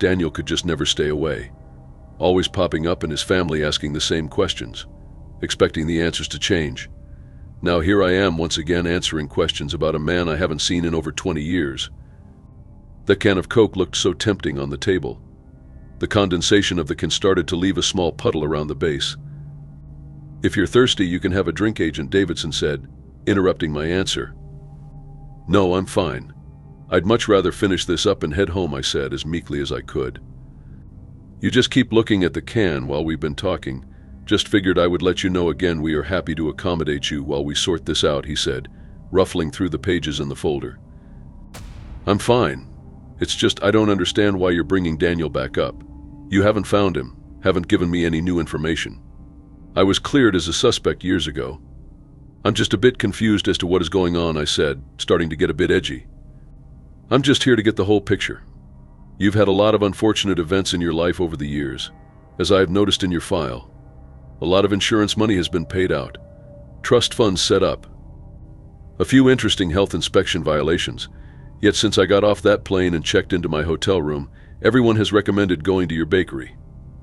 Daniel could just never stay away, always popping up and his family asking the same questions, expecting the answers to change. Now here I am once again answering questions about a man I haven't seen in over 20 years. That can of Coke looked so tempting on the table. The condensation of the can started to leave a small puddle around the base. "If you're thirsty, you can have a drink," Agent Davidson said, interrupting my answer. "No, I'm fine. I'd much rather finish this up and head home," I said as meekly as I could. "You just keep looking at the can while we've been talking. Just figured I would let you know again we are happy to accommodate you while we sort this out," he said, ruffling through the pages in the folder. "I'm fine. It's just I don't understand why you're bringing Daniel back up. You haven't found him, haven't given me any new information. I was cleared as a suspect years ago. I'm just a bit confused as to what is going on," I said, starting to get a bit edgy. "I'm just here to get the whole picture. You've had a lot of unfortunate events in your life over the years, as I have noticed in your file. A lot of insurance money has been paid out, trust funds set up, a few interesting health inspection violations. Yet since I got off that plane and checked into my hotel room, everyone has recommended going to your bakery.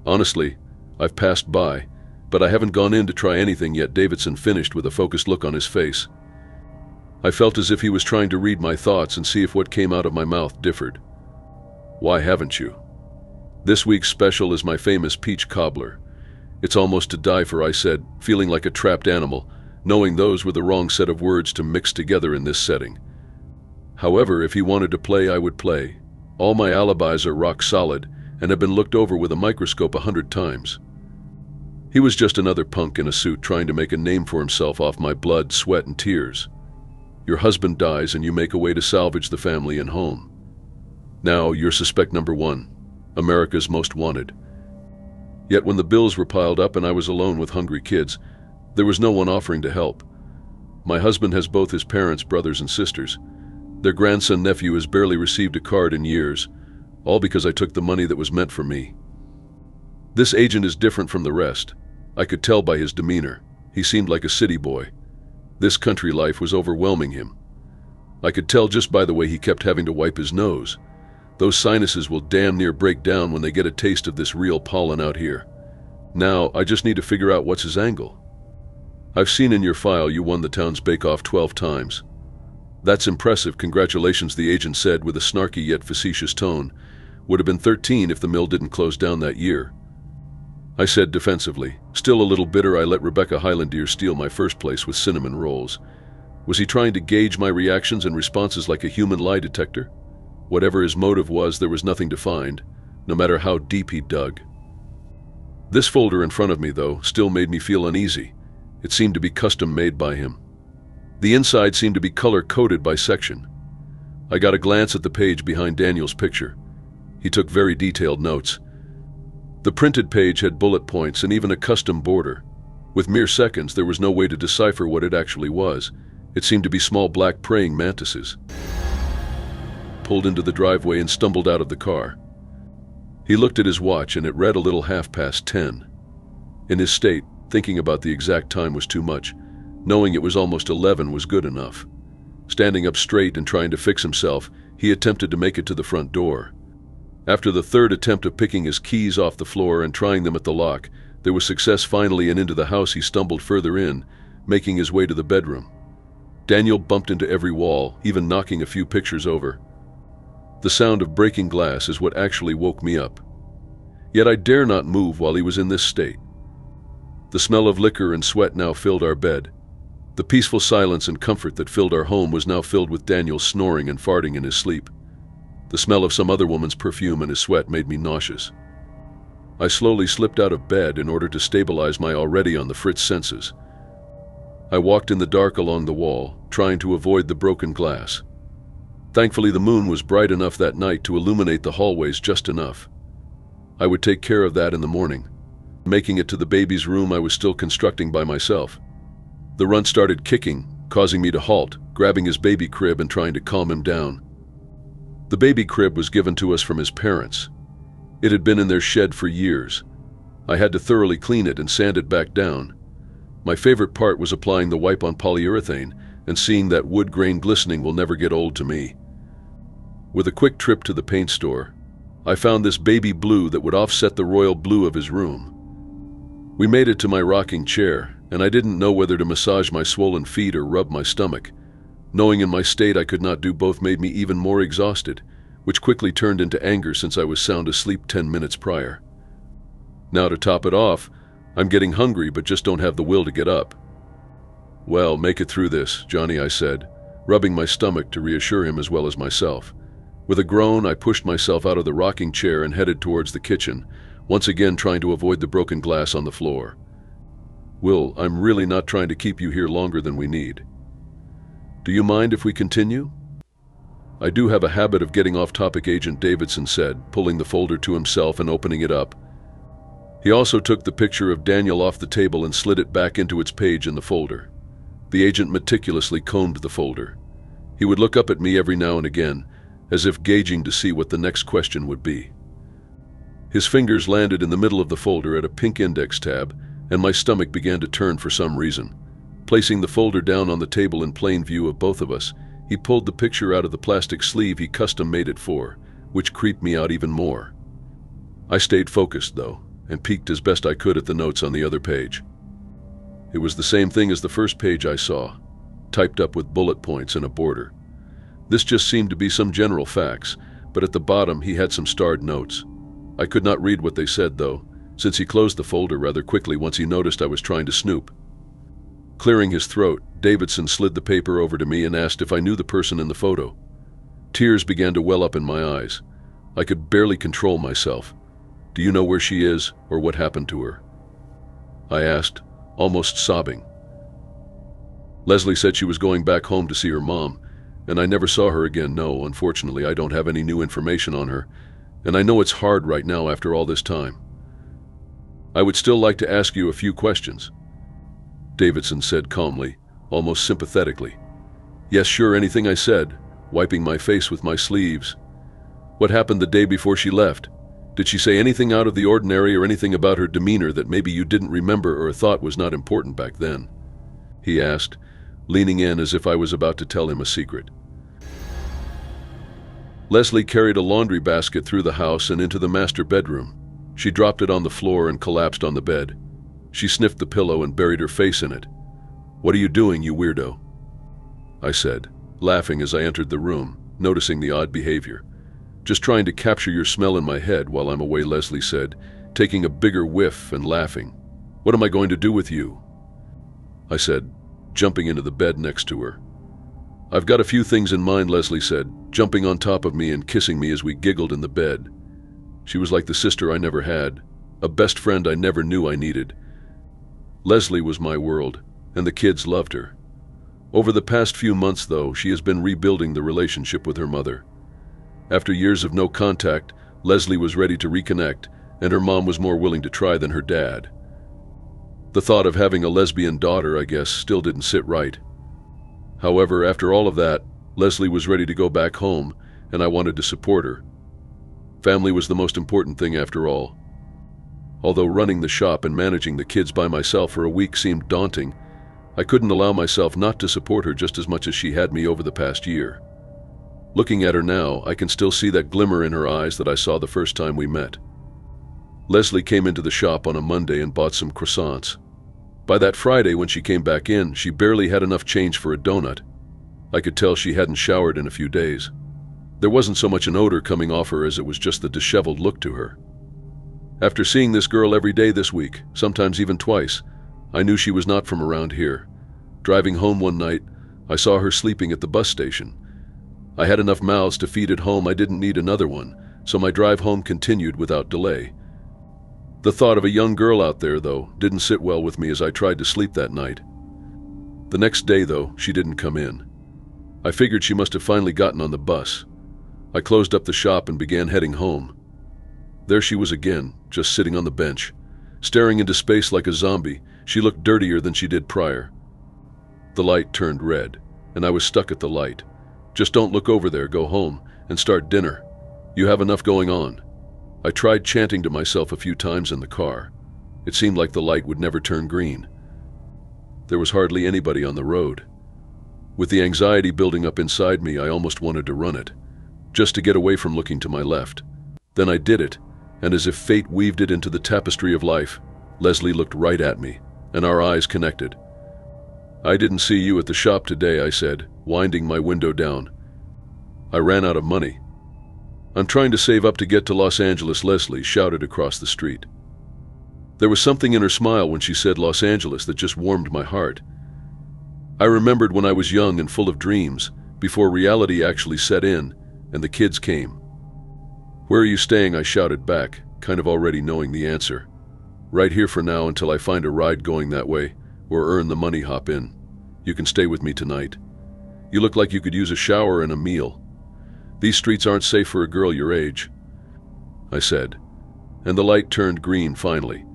Honestly, I've passed by, but I haven't gone in to try anything yet," Davidson finished with a focused look on his face. I felt as if he was trying to read my thoughts and see if what came out of my mouth differed. "Why haven't you? This week's special is my famous peach cobbler. It's almost to die for," I said, feeling like a trapped animal, knowing those were the wrong set of words to mix together in this setting. However, if he wanted to play, I would play. All my alibis are rock solid and have been looked over with a microscope 100 times. He was just another punk in a suit trying to make a name for himself off my blood, sweat, and tears. Your husband dies and you make a way to salvage the family and home. Now you're suspect number one, America's most wanted. Yet when the bills were piled up and I was alone with hungry kids, there was no one offering to help. My husband has both his parents, brothers, and sisters. Their grandson-nephew has barely received a card in years, all because I took the money that was meant for me. This agent is different from the rest. I could tell by his demeanor. He seemed like a city boy. This country life was overwhelming him. I could tell just by the way he kept having to wipe his nose. Those sinuses will damn near break down when they get a taste of this real pollen out here. Now, I just need to figure out what's his angle. I've seen in your file you won the town's bake-off 12 times. That's impressive, congratulations, the agent said with a snarky yet facetious tone. Would have been 13 if the mill didn't close down that year. I said defensively. Still a little bitter I let Rebecca Highlandier steal my first place with cinnamon rolls. Was he trying to gauge my reactions and responses like a human lie detector? Whatever his motive was, there was nothing to find, no matter how deep he dug. This folder in front of me, though, still made me feel uneasy. It seemed to be custom-made by him. The inside seemed to be color-coded by section. I got a glance at the page behind Daniel's picture. He took very detailed notes. The printed page had bullet points and even a custom border. With mere seconds, there was no way to decipher what it actually was. It seemed to be small black praying mantises. Pulled into the driveway and stumbled out of the car. He looked at his watch and it read a little 10:30. In his state, thinking about the exact time was too much. Knowing it was almost 11 was good enough. Standing up straight and trying to fix himself, he attempted to make it to the front door. After the third attempt of picking his keys off the floor and trying them at the lock, there was success finally, and into the house he stumbled further in, making his way to the bedroom. Daniel bumped into every wall, even knocking a few pictures over. The sound of breaking glass is what actually woke me up. Yet I dare not move while he was in this state. The smell of liquor and sweat now filled our bed. The peaceful silence and comfort that filled our home was now filled with Daniel snoring and farting in his sleep. The smell of some other woman's perfume and his sweat made me nauseous. I slowly slipped out of bed in order to stabilize my already on the fritz senses. I walked in the dark along the wall, trying to avoid the broken glass. Thankfully, the moon was bright enough that night to illuminate the hallways just enough. I would take care of that in the morning. Making it to the baby's room I was still constructing by myself. The runt started kicking, causing me to halt, grabbing his baby crib and trying to calm him down. The baby crib was given to us from his parents. It had been in their shed for years. I had to thoroughly clean it and sand it back down. My favorite part was applying the wipe on polyurethane and seeing that wood grain glistening will never get old to me. With a quick trip to the paint store, I found this baby blue that would offset the royal blue of his room. We made it to my rocking chair, and I didn't know whether to massage my swollen feet or rub my stomach. Knowing in my state I could not do both made me even more exhausted, which quickly turned into anger since I was sound asleep 10 minutes prior. Now to top it off, I'm getting hungry but just don't have the will to get up. "Well, make it through this, Johnny," I said, rubbing my stomach to reassure him as well as myself. With a groan, I pushed myself out of the rocking chair and headed towards the kitchen, once again trying to avoid the broken glass on the floor. "Will, I'm really not trying to keep you here longer than we need. Do you mind if we continue?" "I do have a habit of getting off topic," Agent Davidson said, pulling the folder to himself and opening it up. He also took the picture of Daniel off the table and slid it back into its page in the folder. The agent meticulously combed the folder. He would look up at me every now and again, as if gauging to see what the next question would be. His fingers landed in the middle of the folder at a pink index tab, and my stomach began to turn for some reason. Placing the folder down on the table in plain view of both of us, he pulled the picture out of the plastic sleeve he custom made it for, which creeped me out even more. I stayed focused, though, and peeked as best I could at the notes on the other page. It was the same thing as the first page I saw, typed up with bullet points and a border. This just seemed to be some general facts, but at the bottom he had some starred notes. I could not read what they said, though, since he closed the folder rather quickly once he noticed I was trying to snoop. Clearing his throat, Davidson slid the paper over to me and asked if I knew the person in the photo. Tears began to well up in my eyes. I could barely control myself. "Do you know where she is, or what happened to her?" I asked, almost sobbing. "Leslie said she was going back home to see her mom, and I never saw her again. No, unfortunately, I don't have any new information on her, and I know it's hard right now after all this time. I would still like to ask you a few questions," Davidson said calmly, almost sympathetically. "Yes, sure," anything I said, wiping my face with my sleeves. "What happened the day before she left? Did she say anything out of the ordinary or anything about her demeanor that maybe you didn't remember or thought was not important back then?" he asked, leaning in as if I was about to tell him a secret. Leslie carried a laundry basket through the house and into the master bedroom. She dropped it on the floor and collapsed on the bed. She sniffed the pillow and buried her face in it. "What are you doing, you weirdo?" I said, laughing as I entered the room, noticing the odd behavior. "Just trying to capture your smell in my head while I'm away," Leslie said, taking a bigger whiff and laughing. "What am I going to do with you?" I said, jumping into the bed next to her. "I've got a few things in mind," Leslie said, jumping on top of me and kissing me as we giggled in the bed. She was like the sister I never had, a best friend I never knew I needed. Leslie was my world, and the kids loved her. Over the past few months, though, she has been rebuilding the relationship with her mother. After years of no contact, Leslie was ready to reconnect, and her mom was more willing to try than her dad. The thought of having a lesbian daughter, I guess, still didn't sit right. However, after all of that, Leslie was ready to go back home, and I wanted to support her. Family was the most important thing after all. Although running the shop and managing the kids by myself for a week seemed daunting, I couldn't allow myself not to support her just as much as she had me over the past year. Looking at her now, I can still see that glimmer in her eyes that I saw the first time we met. Leslie came into the shop on a Monday and bought some croissants. By that Friday, when she came back in, she barely had enough change for a donut. I could tell she hadn't showered in a few days. There wasn't so much an odor coming off her as it was just the disheveled look to her. After seeing this girl every day this week, sometimes even twice, I knew she was not from around here. Driving home one night, I saw her sleeping at the bus station. I had enough mouths to feed at home, I didn't need another one, so my drive home continued without delay. The thought of a young girl out there, though, didn't sit well with me as I tried to sleep that night. The next day, though, she didn't come in. I figured she must have finally gotten on the bus. I closed up the shop and began heading home. There she was again, just sitting on the bench. Staring into space like a zombie, she looked dirtier than she did prior. The light turned red, and I was stuck at the light. "Just don't look over there, go home, and start dinner. You have enough going on." I tried chanting to myself a few times in the car. It seemed like the light would never turn green. There was hardly anybody on the road. With the anxiety building up inside me, I almost wanted to run it, just to get away from looking to my left. Then I did it, and as if fate weaved it into the tapestry of life, Leslie looked right at me, and our eyes connected. "I didn't see you at the shop today," I said, winding my window down. "I ran out of money." "I'm trying to save up to get to Los Angeles," Leslie shouted across the street. There was something in her smile when she said Los Angeles that just warmed my heart. I remembered when I was young and full of dreams, before reality actually set in, and the kids came. "Where are you staying?" I shouted back, kind of already knowing the answer. "Right here for now until I find a ride going that way, or earn the money, hop in. You can stay with me tonight. You look like you could use a shower and a meal. These streets aren't safe for a girl your age," I said, and the light turned green finally.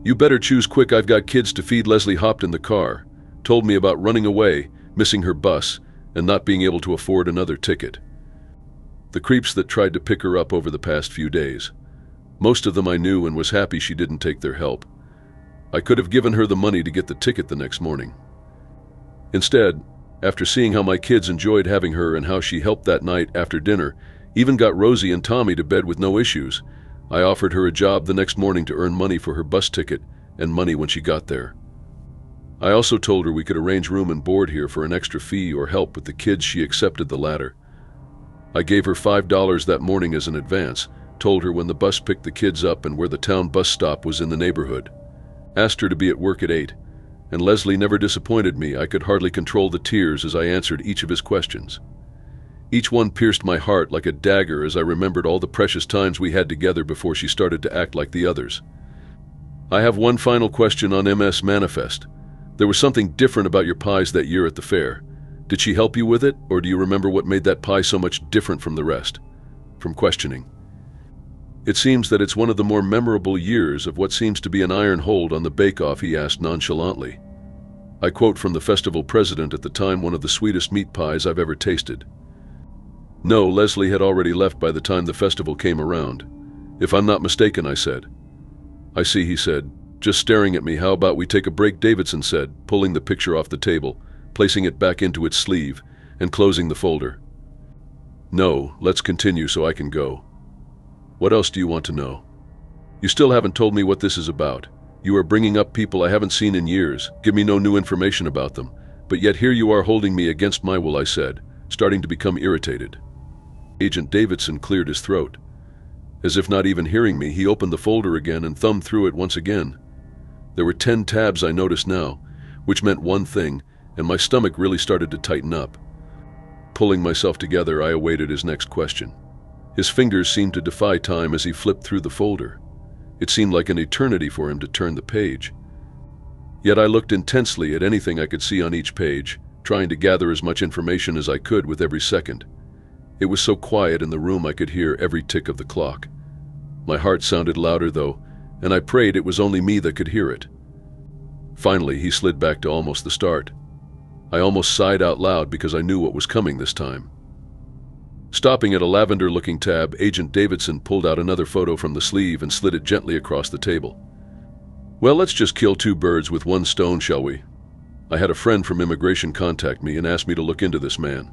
"You better choose quick, I've got kids to feed." Leslie hopped in the car, told me about running away, missing her bus, and not being able to afford another ticket. The creeps that tried to pick her up over the past few days. Most of them I knew and was happy she didn't take their help. I could have given her the money to get the ticket the next morning. Instead, after seeing how my kids enjoyed having her and how she helped that night after dinner, even got Rosie and Tommy to bed with no issues, I offered her a job the next morning to earn money for her bus ticket and money when she got there. I also told her we could arrange room and board here for an extra fee or help with the kids. She accepted the latter. I gave her $5 that morning as an advance, told her when the bus picked the kids up and where the town bus stop was in the neighborhood. Asked her to be at work at 8, and Leslie never disappointed me. I could hardly control the tears as I answered each of his questions. Each one pierced my heart like a dagger as I remembered all the precious times we had together before she started to act like the others. "I have one final question on MS Manifest. There was something different about your pies that year at the fair. Did she help you with it, or do you remember what made that pie so much different from the rest?" From questioning. "It seems that it's one of the more memorable years of what seems to be an iron hold on the bake-off," he asked nonchalantly. I quote from the festival president at the time, "One of the sweetest meat pies I've ever tasted." No, Leslie had already left by the time the festival came around. "If I'm not mistaken," I said. "I see," he said, just staring at me. "How about we take a break?" Davidson said, pulling the picture off the table, placing it back into its sleeve, and closing the folder. "No, let's continue so I can go." "What else do you want to know?" "You still haven't told me what this is about. You are bringing up people I haven't seen in years, give me no new information about them, but yet here you are holding me against my will," I said, starting to become irritated. Agent Davidson cleared his throat. As if not even hearing me, he opened the folder again and thumbed through it once again. There were 10 tabs, I noticed now, which meant one thing, and my stomach really started to tighten up. Pulling myself together, I awaited his next question. His fingers seemed to defy time as he flipped through the folder. It seemed like an eternity for him to turn the page. Yet I looked intensely at anything I could see on each page, trying to gather as much information as I could with every second. It was so quiet in the room I could hear every tick of the clock. My heart sounded louder though, and I prayed it was only me that could hear it. Finally, he slid back to almost the start. I almost sighed out loud because I knew what was coming this time. Stopping at a lavender-looking tab, Agent Davidson pulled out another photo from the sleeve and slid it gently across the table. "Well, let's just kill 2 birds with 1 stone, shall we? I had a friend from immigration contact me and asked me to look into this man.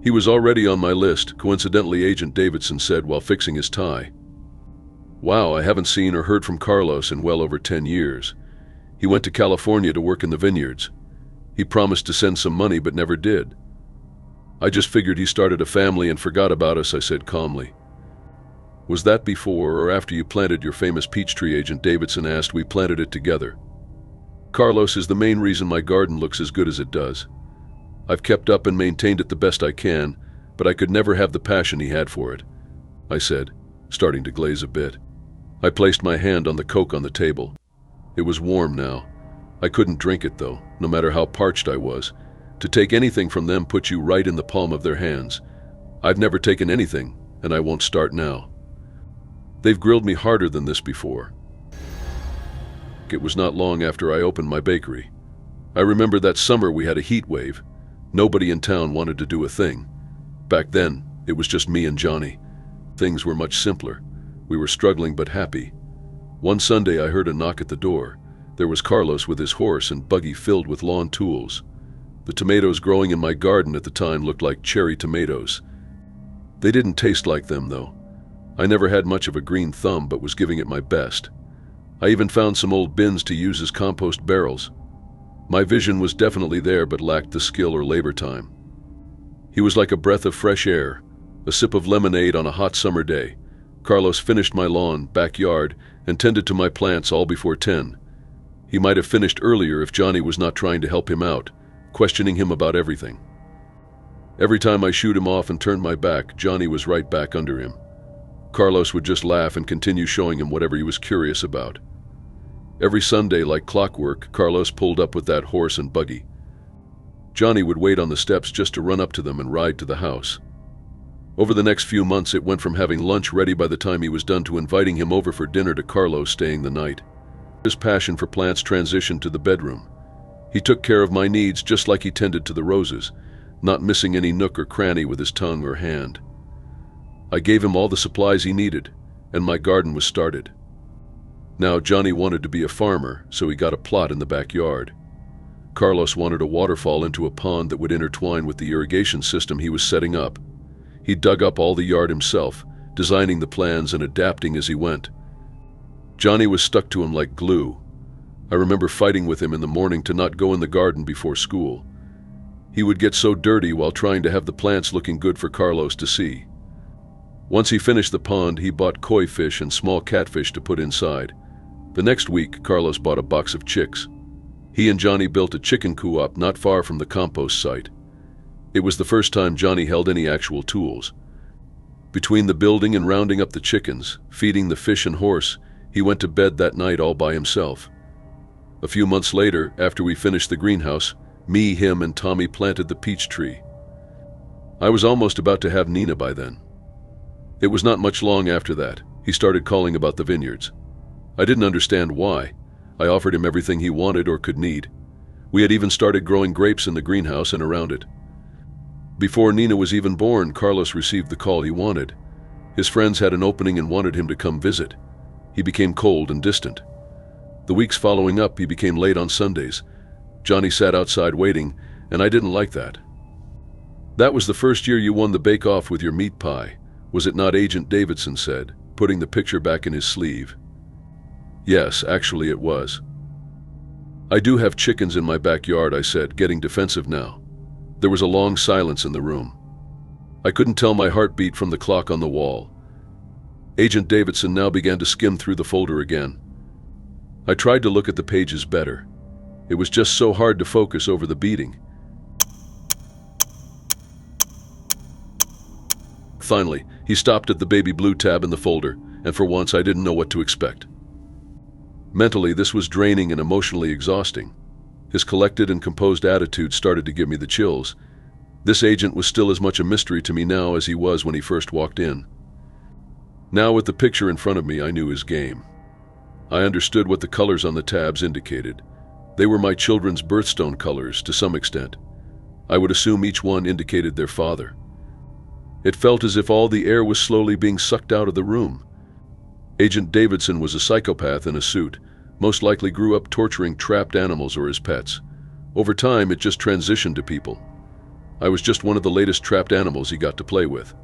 He was already on my list," coincidentally Agent Davidson said while fixing his tie. "Wow, I haven't seen or heard from Carlos in well over 10 years. He went to California to work in the vineyards. He promised to send some money but never did. I just figured he started a family and forgot about us," I said calmly. "Was that before or after you planted your famous peach tree?" Agent Davidson asked. "We planted it together. Carlos is the main reason my garden looks as good as it does. I've kept up and maintained it the best I can, but I could never have the passion he had for it," I said, starting to glaze a bit. I placed my hand on the Coke on the table. It was warm now. I couldn't drink it though, no matter how parched I was. To take anything from them puts you right in the palm of their hands. I've never taken anything, and I won't start now. They've grilled me harder than this before. It was not long after I opened my bakery. I remember that summer we had a heat wave. Nobody in town wanted to do a thing. Back then, it was just me and Johnny. Things were much simpler. We were struggling but happy. One Sunday I heard a knock at the door. There was Carlos with his horse and buggy filled with lawn tools. The tomatoes growing in my garden at the time looked like cherry tomatoes. They didn't taste like them though. I never had much of a green thumb, but was giving it my best. I even found some old bins to use as compost barrels. My vision was definitely there, but lacked the skill or labor time. He was like a breath of fresh air, a sip of lemonade on a hot summer day. Carlos finished my lawn, backyard, and tended to my plants all before 10. He might have finished earlier if Johnny was not trying to help him out, questioning him about everything. Every time I shooed him off and turned my back, Johnny was right back under him. Carlos would just laugh and continue showing him whatever he was curious about. Every Sunday, like clockwork, Carlos pulled up with that horse and buggy. Johnny would wait on the steps just to run up to them and ride to the house. Over the next few months, it went from having lunch ready by the time he was done to inviting him over for dinner to Carlos staying the night. His passion for plants transitioned to the bedroom. He took care of my needs just like he tended to the roses, not missing any nook or cranny with his tongue or hand. I gave him all the supplies he needed, and my garden was started. Now Johnny wanted to be a farmer, so he got a plot in the backyard. Carlos wanted a waterfall into a pond that would intertwine with the irrigation system he was setting up. He dug up all the yard himself, designing the plans and adapting as he went. Johnny was stuck to him like glue. I remember fighting with him in the morning to not go in the garden before school. He would get so dirty while trying to have the plants looking good for Carlos to see. Once he finished the pond, he bought koi fish and small catfish to put inside. The next week, Carlos bought a box of chicks. He and Johnny built a chicken coop not far from the compost site. It was the first time Johnny held any actual tools. Between the building and rounding up the chickens, feeding the fish and horse, he went to bed that night all by himself. A few months later, after we finished the greenhouse, me, him, and Tommy planted the peach tree. I was almost about to have Nina by then. It was not much long after that. He started calling about the vineyards. I didn't understand why. I offered him everything he wanted or could need. We had even started growing grapes in the greenhouse and around it. Before Nina was even born, Carlos received the call he wanted. His friends had an opening and wanted him to come visit. He became cold and distant. The weeks following up, he became late on Sundays. Johnny sat outside waiting, and I didn't like that. "That was the first year you won the bake-off with your meat pie, was it not?" Agent Davidson said, putting the picture back in his sleeve. "Yes, actually it was." "I do have chickens in my backyard," I said, getting defensive now. There was a long silence in the room. I couldn't tell my heartbeat from the clock on the wall. Agent Davidson now began to skim through the folder again. I tried to look at the pages better. It was just so hard to focus over the beating. Finally, he stopped at the baby blue tab in the folder, and for once I didn't know what to expect. Mentally, this was draining and emotionally exhausting. His collected and composed attitude started to give me the chills. This agent was still as much a mystery to me now as he was when he first walked in. Now, with the picture in front of me, I knew his game. I understood what the colors on the tabs indicated. They were my children's birthstone colors to some extent. I would assume each one indicated their father. It felt as if all the air was slowly being sucked out of the room. Agent Davidson was a psychopath in a suit, most likely grew up torturing trapped animals or his pets. Over time, it just transitioned to people. I was just one of the latest trapped animals he got to play with.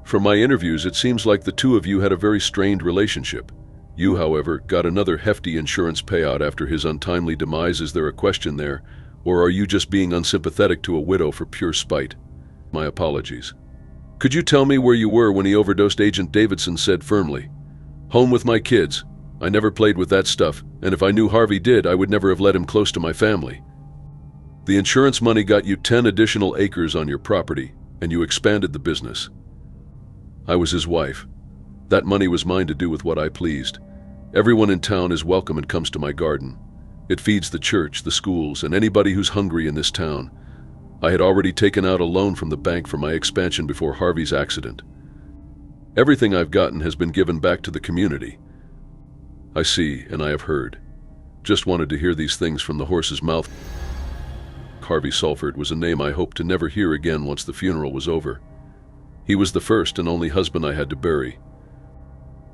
From my interviews, it seems like the two of you had a very strained relationship. You, however, got another hefty insurance payout after his untimely demise. Is there a question there, or are you just being unsympathetic to a widow for pure spite? My apologies. Could you tell me where you were when he overdosed? Agent Davidson said firmly. Home with my kids. I never played with that stuff, and if I knew Harvey did, I would never have let him close to my family. The insurance money got you 10 additional acres on your property, and you expanded the business. I was his wife. That money was mine to do with what I pleased. Everyone in town is welcome and comes to my garden. It feeds the church, the schools, and anybody who's hungry in this town. I had already taken out a loan from the bank for my expansion before Harvey's accident. Everything I've gotten has been given back to the community. I see, and I have heard. Just wanted to hear these things from the horse's mouth. Harvey Sulford was a name I hoped to never hear again once the funeral was over. He was the first and only husband I had to bury.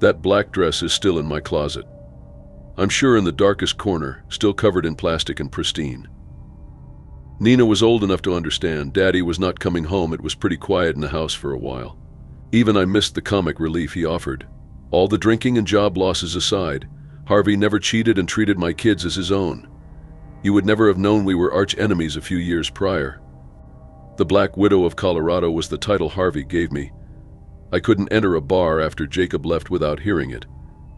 That black dress is still in my closet. I'm sure in the darkest corner, still covered in plastic and pristine. Nina was old enough to understand. Daddy was not coming home. It was pretty quiet in the house for a while. Even I missed the comic relief he offered. All the drinking and job losses aside, Harvey never cheated and treated my kids as his own. You would never have known we were arch enemies a few years prior. The Black Widow of Colorado was the title Harvey gave me. I couldn't enter a bar after Jacob left without hearing it.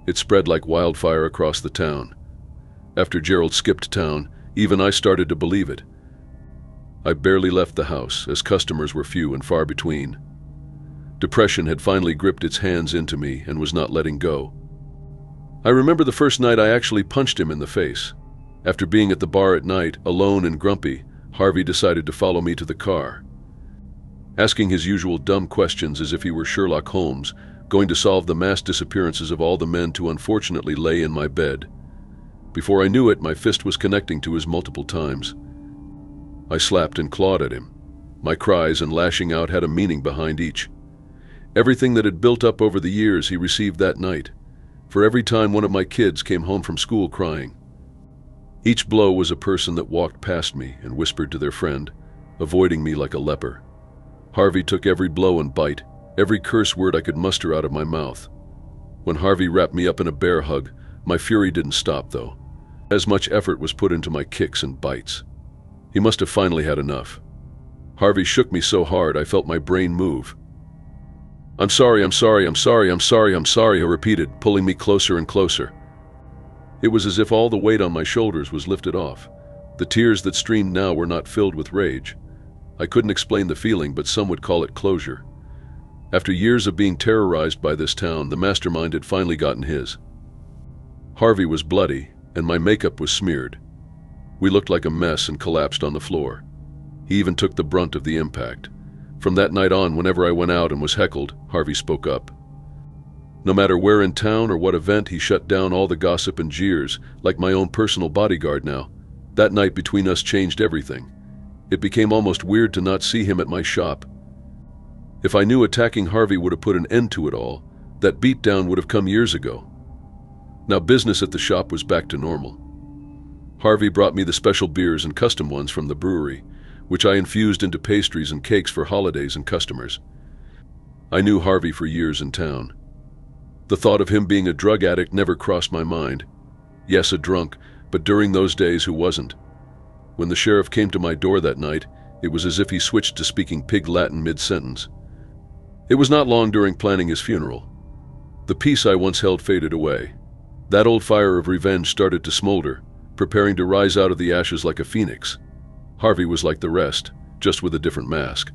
It spread like wildfire across the town. After Gerald skipped town, even I started to believe it. I barely left the house, as customers were few and far between. Depression had finally gripped its hands into me and was not letting go. I remember the first night I actually punched him in the face. After being at the bar at night, alone and grumpy, Harvey decided to follow me to the car. Asking his usual dumb questions as if he were Sherlock Holmes, going to solve the mass disappearances of all the men who unfortunately lay in my bed. Before I knew it, my fist was connecting to his multiple times. I slapped and clawed at him. My cries and lashing out had a meaning behind each. Everything that had built up over the years he received that night, for every time one of my kids came home from school crying. Each blow was a person that walked past me and whispered to their friend, avoiding me like a leper. Harvey took every blow and bite, every curse word I could muster out of my mouth. When Harvey wrapped me up in a bear hug, my fury didn't stop though. As much effort was put into my kicks and bites. He must have finally had enough. Harvey shook me so hard I felt my brain move. I'm sorry, I repeated, pulling me closer and closer. It was as if all the weight on my shoulders was lifted off. The tears that streamed now were not filled with rage. I couldn't explain the feeling, but some would call it closure. After years of being terrorized by this town, the mastermind had finally gotten his. Harvey was bloody, and my makeup was smeared. We looked like a mess and collapsed on the floor. He even took the brunt of the impact. From that night on, whenever I went out and was heckled, Harvey spoke up. No matter where in town or what event, he shut down all the gossip and jeers, like my own personal bodyguard now. That night between us changed everything. It became almost weird to not see him at my shop. If I knew attacking Harvey would have put an end to it all, that beatdown would have come years ago. Now business at the shop was back to normal. Harvey brought me the special beers and custom ones from the brewery, which I infused into pastries and cakes for holidays and customers. I knew Harvey for years in town. The thought of him being a drug addict never crossed my mind. Yes, a drunk, but during those days who wasn't? When the sheriff came to my door that night, it was as if he switched to speaking pig Latin mid-sentence. It was not long during planning his funeral. The peace I once held faded away. That old fire of revenge started to smolder, preparing to rise out of the ashes like a phoenix. Harvey was like the rest, just with a different mask.